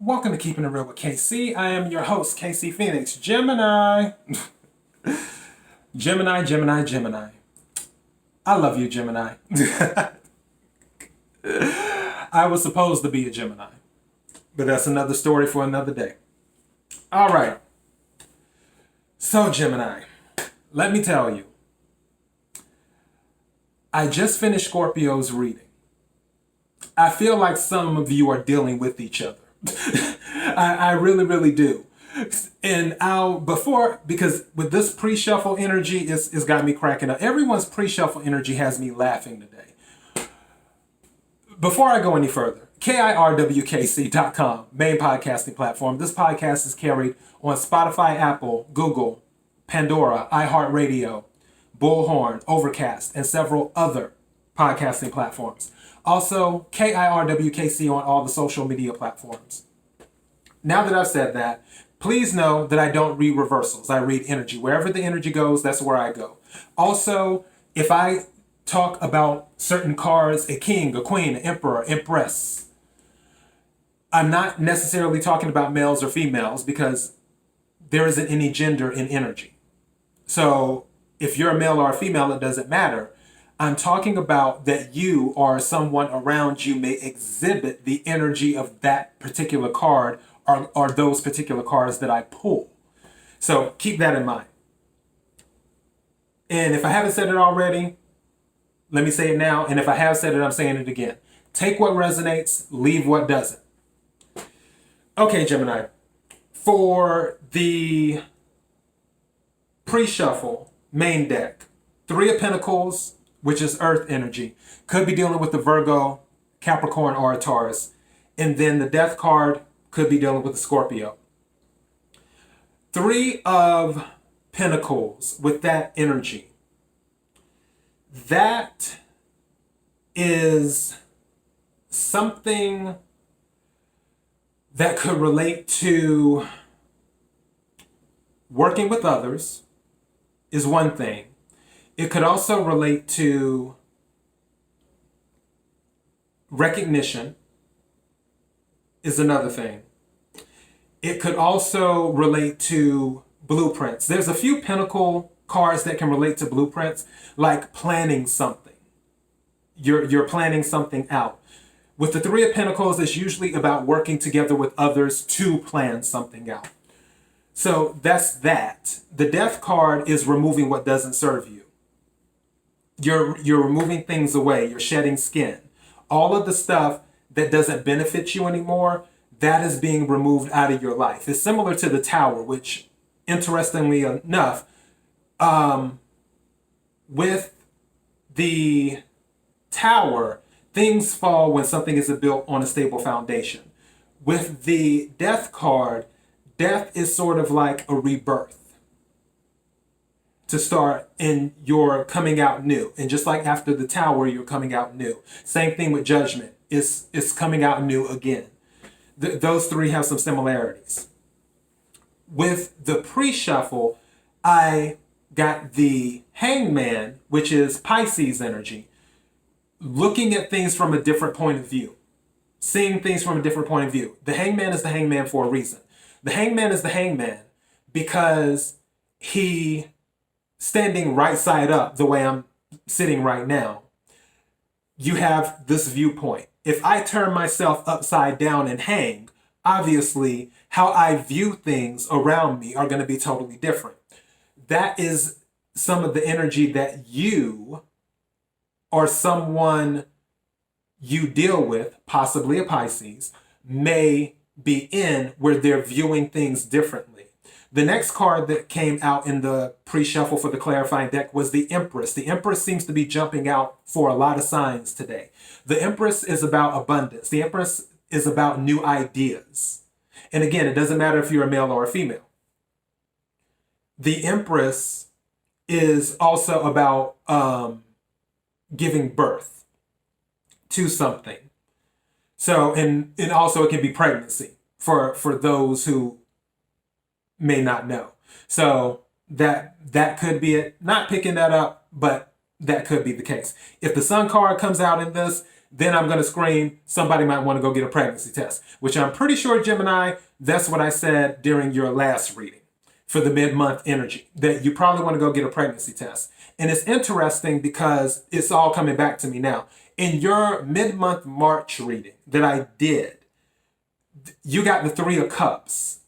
Welcome to Keeping It Real with KC. I am your host, KC Phoenix. Gemini. Gemini. I love you, Gemini. I was supposed to be a Gemini, but that's another story for another day. All right. So, Gemini, let me tell you. I just finished Scorpio's reading. I feel like some of you are dealing with each other. I really do. And because with this pre-shuffle energy, it's got me cracking up. Everyone's pre-shuffle energy has me laughing today. Before I go any further, kirwkc.com, main podcasting platform. This podcast is carried on Spotify, Apple, Google, Pandora, iHeartRadio, Bullhorn, Overcast, and several other podcasting platforms. Also, KIRWKC on all the social media platforms. Now that I've said that, please know that I don't read reversals. I read energy. Wherever the energy goes, that's where I go. Also, if I talk about certain cards, a king, a queen, an emperor, empress, I'm not necessarily talking about males or females because there isn't any gender in energy. So if you're a male or a female, it doesn't matter. I'm talking about that you or someone around you may exhibit the energy of that particular card or those particular cards that I pull. So keep that in mind. And if I haven't said it already, let me say it now. And if I have said it, I'm saying it again. Take what resonates, leave what doesn't. Okay, Gemini. For the pre-shuffle main deck, 3 of Pentacles, which is Earth energy, could be dealing with the Virgo, Capricorn, or a Taurus. And then the Death card could be dealing with the Scorpio. 3 of Pentacles with that energy. That is something that could relate to working with others is one thing. It could also relate to recognition is another thing. It could also relate to blueprints. There's a few Pentacle cards that can relate to blueprints, like planning something. You're planning something out. With the 3 of Pentacles, it's usually about working together with others to plan something out. So that's that. The Death card is removing what doesn't serve you. You're removing things away. You're shedding skin. All of the stuff that doesn't benefit you anymore, that is being removed out of your life. It's similar to the Tower, which, interestingly enough, with the Tower, things fall when something isn't built on a stable foundation. With the Death card, death is sort of like a rebirth. To start, and you're coming out new. And just like after the Tower, you're coming out new. Same thing with Judgment. It's coming out new again. Those 3 have some similarities. With the pre-shuffle, I got the Hangman, which is Pisces energy. Looking at things from a different point of view. Seeing things from a different point of view. The Hangman is the Hangman for a reason. The Hangman is the Hangman because he, standing right side up the way I'm sitting right now, you have this viewpoint. If I turn myself upside down and hang, obviously how I view things around me are going to be totally different. That is some of the energy that you or someone you deal with, possibly a Pisces, may be in where they're viewing things differently. The next card that came out in the pre-shuffle for the clarifying deck was the Empress. The Empress seems to be jumping out for a lot of signs today. The Empress is about abundance. The Empress is about new ideas. And again, it doesn't matter if you're a male or a female. The Empress is also about giving birth to something. So, and also it can be pregnancy for those who may not know. So that could be it. Not picking that up, but that could be the case. If the Sun card comes out in this, then I'm going to scream, somebody might want to go get a pregnancy test, which I'm pretty sure, Gemini, that's what I said during your last reading for the mid-month energy, that you probably want to go get a pregnancy test. And it's interesting because it's all coming back to me now. In your mid-month March reading that I did, you got the Three of Cups.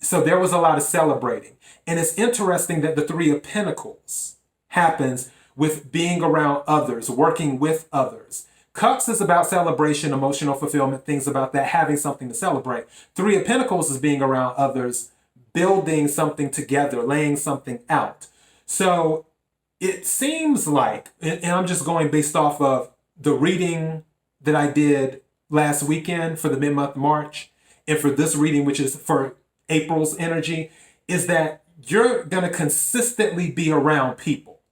So there was a lot of celebrating. And it's interesting that the Three of Pentacles happens with being around others, working with others. Cups is about celebration, emotional fulfillment, things about that, having something to celebrate. Three of Pentacles is being around others, building something together, laying something out. So it seems like, and I'm just going based off of the reading that I did last weekend for the mid-month March, and for this reading, which is for April's energy, is that you're going to consistently be around people,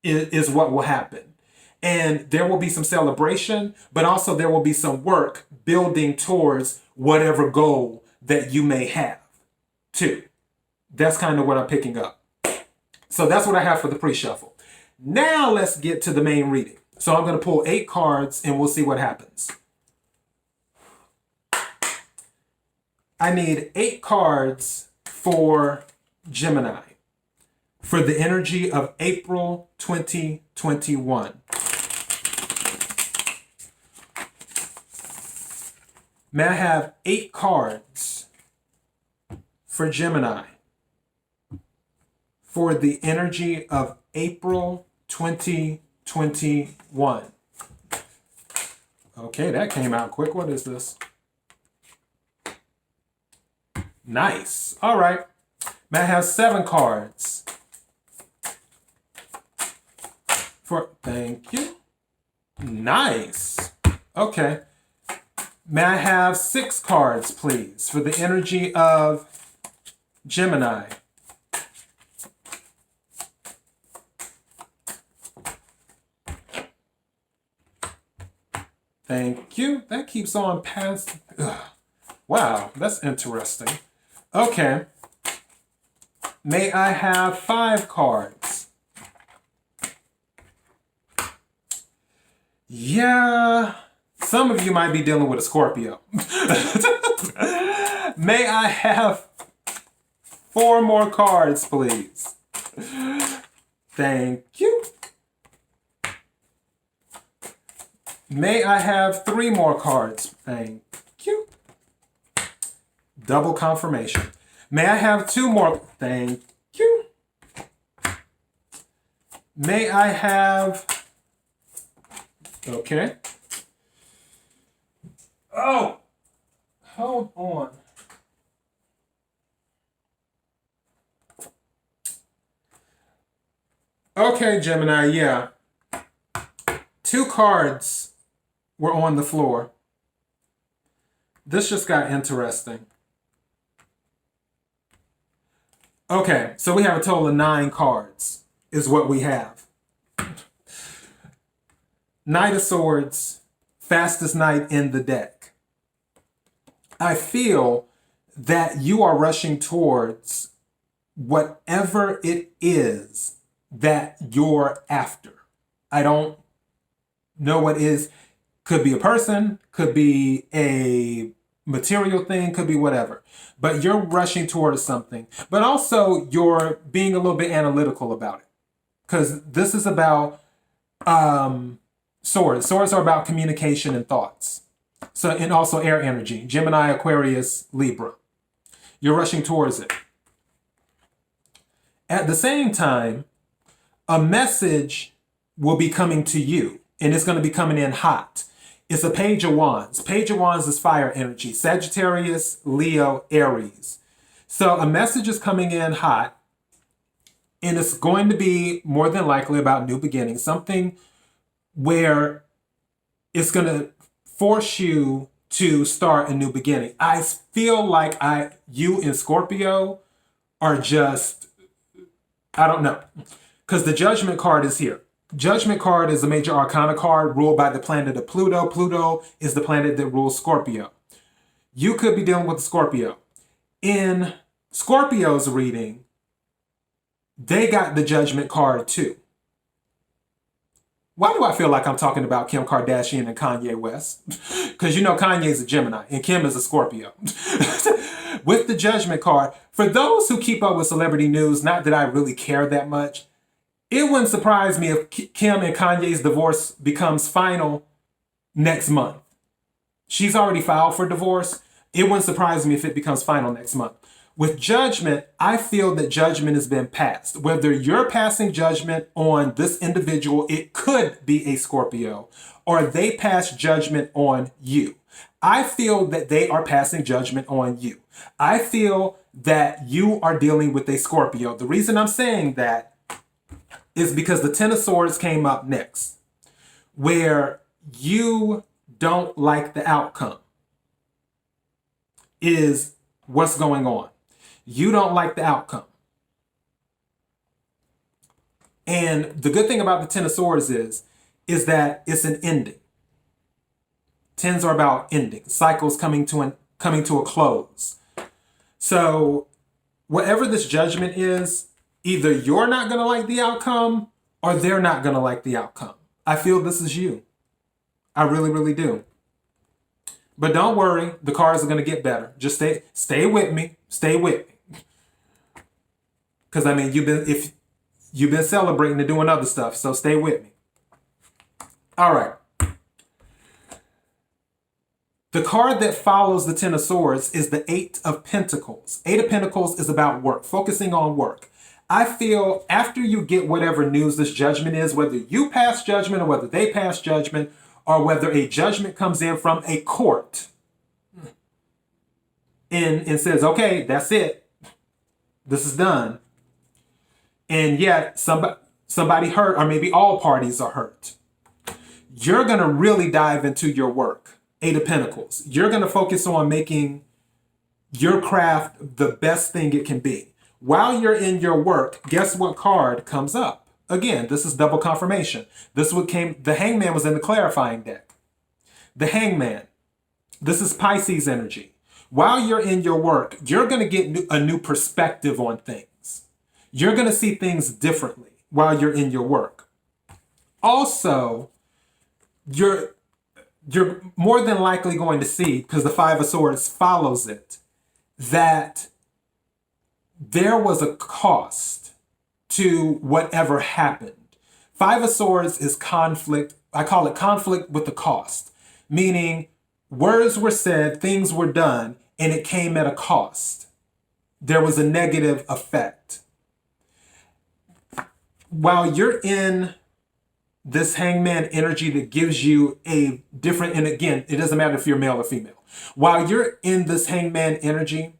is what will happen. And there will be some celebration, but also there will be some work building towards whatever goal that you may have, too. That's kind of what I'm picking up. So that's what I have for the pre-shuffle. Now let's get to the main reading. So I'm going to pull 8 cards and we'll see what happens. I need 8 cards for Gemini for the energy of April 2021. May I have 8 cards for Gemini for the energy of April 2021? Okay, that came out quick. What is this? Nice. All right. May I have 7 cards for, thank you. Nice. Okay. May I have 6 cards, please, for the energy of Gemini? Thank you. That keeps on past. Ugh. Wow, that's interesting. Okay. May I have 5 cards? Yeah, some of you might be dealing with a Scorpio. May I have 4 more cards, please? Thank you. May I have 3 more cards? Thank you. Double confirmation. May I have 2 more? Thank you. May I have... Okay. Oh, hold on. Okay, Gemini, yeah. 2 cards were on the floor. This just got interesting. Okay, so we have a total of 9 cards, is what we have. Knight of Swords, fastest knight in the deck. I feel that you are rushing towards whatever it is that you're after. I don't know what is. Could be a person, could be a material thing, could be whatever. But you're rushing towards something. But also you're being a little bit analytical about it. Because this is about swords. Swords are about communication and thoughts. So, and also air energy. Gemini, Aquarius, Libra. You're rushing towards it. At the same time, a message will be coming to you. And it's going to be coming in hot. It's a Page of Wands. Page of Wands is fire energy. Sagittarius, Leo, Aries. So a message is coming in hot. And it's going to be more than likely about new beginnings. Something where it's going to force you to start a new beginning. I feel like you in Scorpio are just, I don't know. Because the Judgment card is here. Judgment card is a major arcana card ruled by the planet of Pluto. Pluto is the planet that rules Scorpio. You could be dealing with Scorpio. In Scorpio's reading, they got the Judgment card too. Why do I feel like I'm talking about Kim Kardashian and Kanye West? Because you know Kanye's a Gemini and Kim is a Scorpio. With the Judgment card, for those who keep up with celebrity news, not that I really care that much, it wouldn't surprise me if Kim and Kanye's divorce becomes final next month. She's already filed for divorce. It wouldn't surprise me if it becomes final next month. With judgment, I feel that judgment has been passed. Whether you're passing judgment on this individual, it could be a Scorpio, or they pass judgment on you. I feel that they are passing judgment on you. I feel that you are dealing with a Scorpio. The reason I'm saying that is because the Ten of Swords came up next, where you don't like the outcome is what's going on. You don't like the outcome. And the good thing about the Ten of Swords is that it's an ending. Tens are about endings, cycles coming to a close. So whatever this judgment is, either you're not going to like the outcome or they're not going to like the outcome. I feel this is you. I really, really do. But don't worry, the cards are going to get better. Just stay with me. Stay with me. Because I mean, you've been celebrating and doing other stuff, so stay with me. All right. The card that follows the Ten of Swords is the Eight of Pentacles. Eight of Pentacles is about work, focusing on work. I feel after you get whatever news this judgment is, whether you pass judgment or whether they pass judgment, or whether a judgment comes in from a court and says, okay, that's it. This is done. And yet somebody hurt, or maybe all parties are hurt. You're going to really dive into your work. Eight of Pentacles. You're going to focus on making your craft the best thing it can be. While you're in your work, guess what card comes up? Again, this is double confirmation. The Hangman was in the clarifying deck. The Hangman. This is Pisces energy. While you're in your work, you're going to get a new perspective on things. You're going to see things differently while you're in your work. Also, you're more than likely going to see, because the Five of Swords follows it, that there was a cost to whatever happened. Five of Swords is conflict. I call it conflict with the cost, meaning words were said, things were done, and it came at a cost. There was a negative effect. While you're in this Hangman energy that gives you a different, and again, it doesn't matter if you're male or female. While you're in this Hangman energy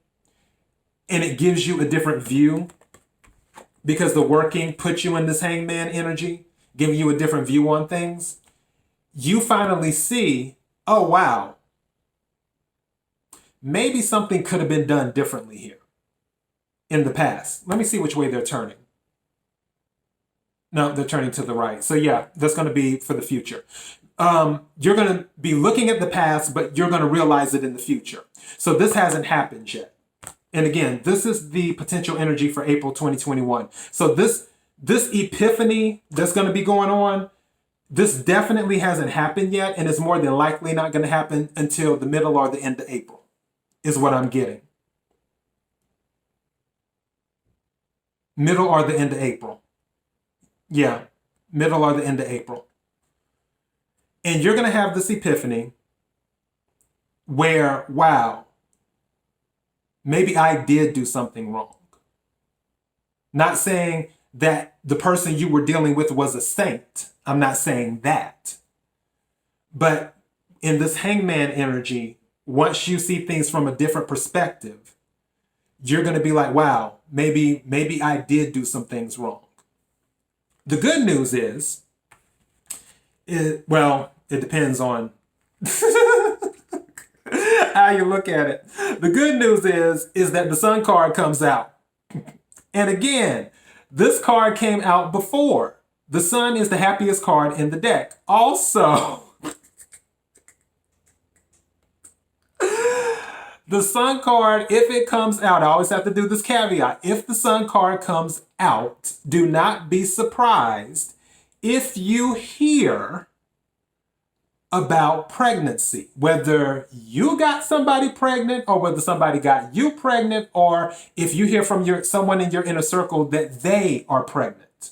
and it gives you a different view, because the working puts you in this Hangman energy, giving you a different view on things, you finally see, oh, wow, maybe something could have been done differently here in the past. Let me see which way they're turning. No, they're turning to the right. So yeah, that's going to be for the future. You're going to be looking at the past, but you're going to realize it in the future. So this hasn't happened yet. And again, this is the potential energy for April 2021. So this epiphany that's going to be going on, this definitely hasn't happened yet, and it's more than likely not going to happen until the middle or the end of April, is what I'm getting. Middle or the end of April. Yeah, middle or the end of April. And you're going to have this epiphany where, wow, maybe I did do something wrong. Not saying that the person you were dealing with was a saint. I'm not saying that. But in this Hangman energy, once you see things from a different perspective, you're going to be like, wow, maybe I did do some things wrong. The good news is, it depends on how you look at it. The good news is that the Sun card comes out. And again, this card came out before. The Sun is the happiest card in the deck. Also, the Sun card, if it comes out, I always have to do this caveat. If the Sun card comes out, do not be surprised if you hear about pregnancy, whether you got somebody pregnant or whether somebody got you pregnant, or if you hear from someone in your inner circle that they are pregnant.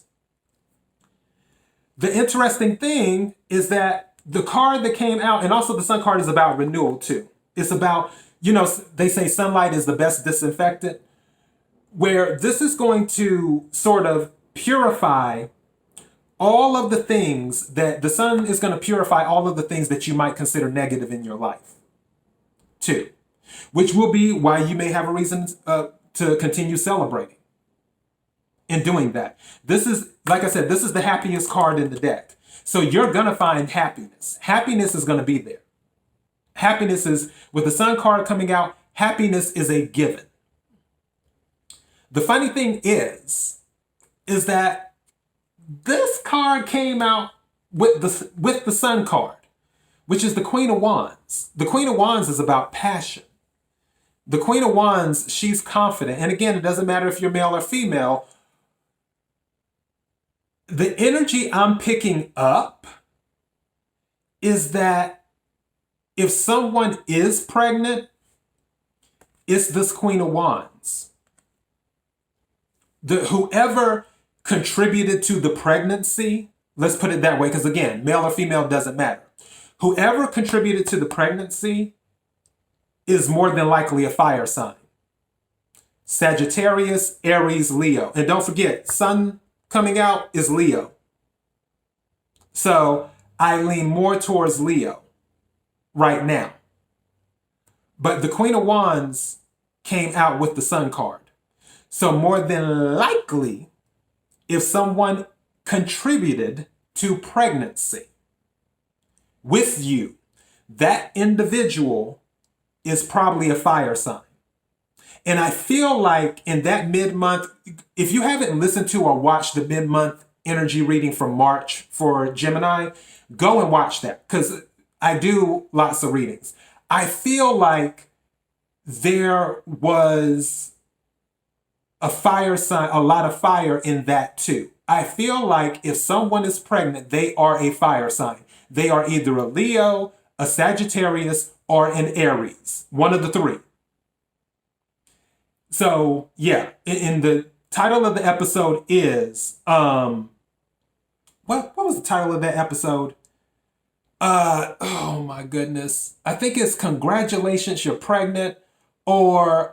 The interesting thing is that the card that came out, and also the Sun card, is about renewal too. It's about, they say sunlight is the best disinfectant, where this is going to sort of purify all of the things that the sun is going to purify, all of the things that you might consider negative in your life too, which will be why you may have a reason to continue celebrating in doing that. This is, like I said, this is the happiest card in the deck. So you're going to find happiness. Happiness is going to be there. Happiness is, with the Sun card coming out, happiness is a given. The funny thing is that this card came out with the Sun card, which is the Queen of Wands. The Queen of Wands is about passion. The Queen of Wands, she's confident. And again, it doesn't matter if you're male or female. The energy I'm picking up is that if someone is pregnant, it's this Queen of Wands. Whoever contributed to the pregnancy, let's put it that way, because again, male or female doesn't matter. Whoever contributed to the pregnancy is more than likely a fire sign. Sagittarius, Aries, Leo. And don't forget, Sun coming out is Leo. So I lean more towards Leo right now. But the Queen of Wands came out with the Sun card. So more than likely, if someone contributed to pregnancy with you, that individual is probably a fire sign. And I feel like in that mid-month, if you haven't listened to or watched the mid-month energy reading from March for Gemini, go and watch that, because I do lots of readings. I feel like there was a fire sign, a lot of fire in that too. I feel like if someone is pregnant, they are a fire sign. They are either a Leo, a Sagittarius, or an Aries. One of the three. So yeah, in the title of the episode is, what was the title of that episode? Oh my goodness. I think it's Congratulations, You're Pregnant, or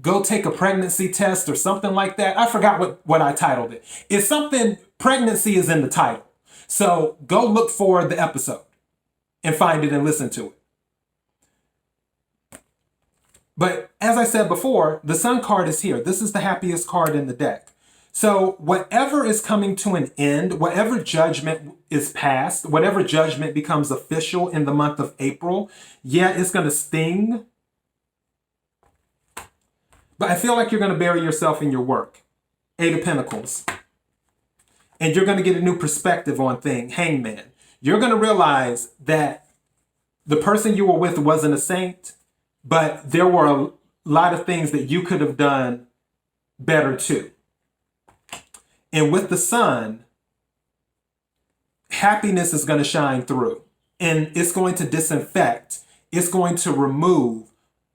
Go Take a Pregnancy Test, or something like that. I forgot what I titled it. It's something, pregnancy is in the title. So go look for the episode and find it and listen to it. But as I said before, the Sun card is here. This is the happiest card in the deck. So whatever is coming to an end, whatever judgment is passed, whatever judgment becomes official in the month of April, yeah, it's going to sting. But I feel like you're going to bury yourself in your work. 8 of Pentacles. And you're going to get a new perspective on things. Hangman. You're going to realize that the person you were with wasn't a saint, but there were a lot of things that you could have done better too. And with the Sun, happiness is going to shine through. And it's going to disinfect. It's going to remove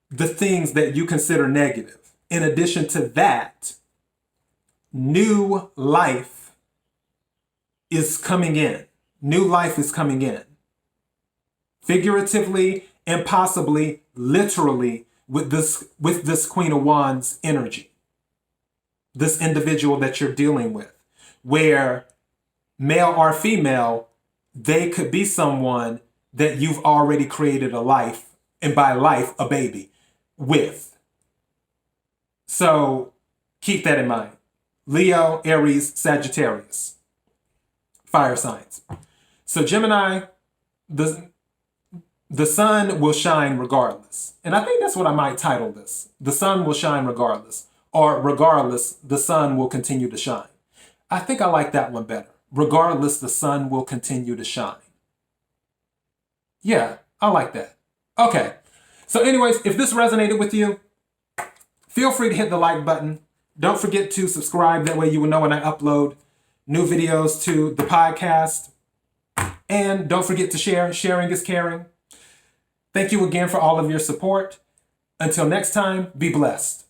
the things that you consider negative. In addition to that, new life is coming in. New life is coming in. Figuratively and possibly literally with this Queen of Wands energy. This individual that you're dealing with, where male or female, they could be someone that you've already created a life, and by life, a baby, with. So keep that in mind. Leo, Aries, Sagittarius. Fire signs. So Gemini, the sun will shine regardless. And I think that's what I might title this. The sun will shine regardless. Or regardless, the sun will continue to shine. I think I like that one better. Regardless, the sun will continue to shine. Yeah, I like that. Okay. So anyways, if this resonated with you, feel free to hit the like button. Don't forget to subscribe. That way you will know when I upload. new videos to the podcast. And don't forget to share. Sharing is caring. Thank you again for all of your support. Until next time, be blessed.